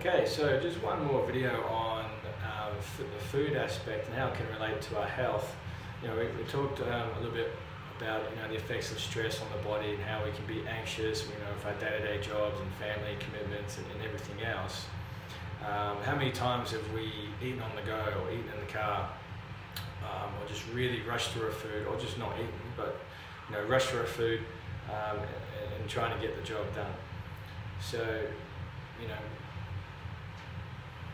Okay, so just one more video on the food aspect and how it can relate to our health. We talked a little bit about the effects of stress on the body and how we can be anxious, with our day-to-day jobs and family commitments and everything else. How many times have we eaten on the go or eaten in the car, or just really rushed through our food, or just not eaten, but rushed through our food and trying to get the job done. So,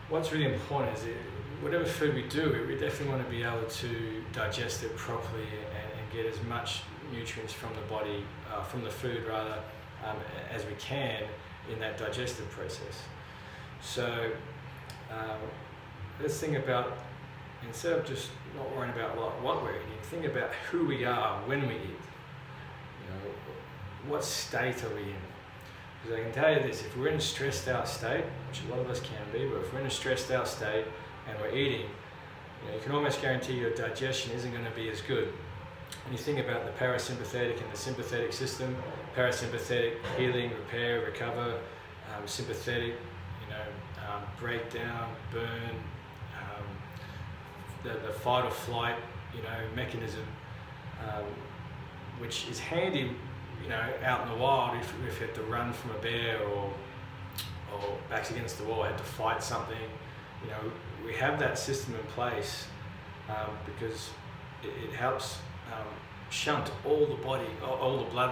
what's really important is whatever food we do, we definitely want to be able to digest it properly and get as much nutrients from the body, from the food rather, as we can in that digestive process. So let's think about, instead of just not worrying about what we're eating, think about who we are when we eat. What state are we in? Because I can tell you this, if we're in a stressed out state, which a lot of us can be, but if we're in a stressed out state and we're eating, you can almost guarantee your digestion isn't going to be as good. When you think about the parasympathetic and the sympathetic system, parasympathetic, healing, repair, recover, sympathetic, break down, burn, the fight or flight, mechanism, which is handy out in the wild if you had to run from a bear or backs against the wall, had to fight something. We have that system in place because it helps shunt all the blood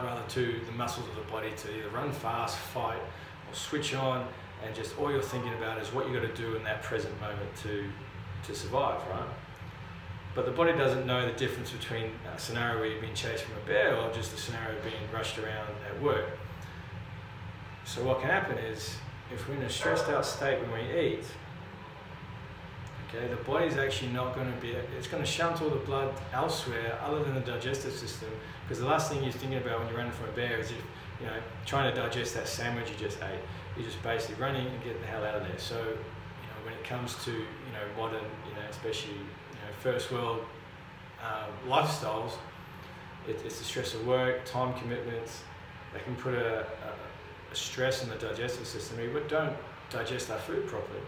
rather to the muscles of the body to either run fast, fight, or switch on, and just all you're thinking about is what you got to do in that present moment to survive, right? But the body doesn't know the difference between a scenario where you're being chased from a bear or just a scenario of being rushed around at work. So what can happen is, if we're in a stressed out state when we eat, the body's actually not going to be, it's going to shunt all the blood elsewhere other than the digestive system, because the last thing you're thinking about when you're running from a bear is trying to digest that sandwich you just ate. You're just basically running and getting the hell out of there. So when it comes to modern, especially first world lifestyles, it's the stress of work, time commitments. They can put a stress on the digestive system. We don't digest our food properly.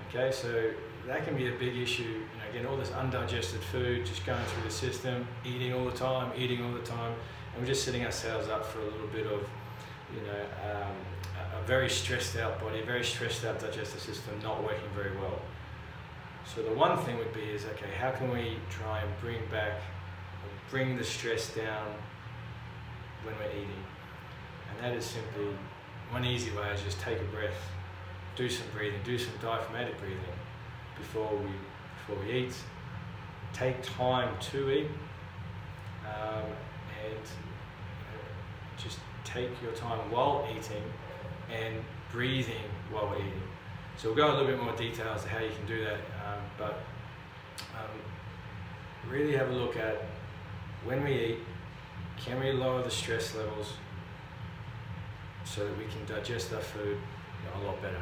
Okay, so that can be a big issue. Again, all this undigested food just going through the system, eating all the time, and we're just setting ourselves up for a little bit of, a very stressed out body, a very stressed out digestive system not working very well. So the one thing would be is, okay, how can we try and bring the stress down when we're eating? And that is simply, one easy way is just take a breath, do some breathing, do some diaphragmatic breathing before we eat. Take time to eat, and just take your time while eating and breathing while we're eating. So we'll go in a little bit more detail as to how you can do that, but really have a look at when we eat, can we lower the stress levels so that we can digest our food a lot better.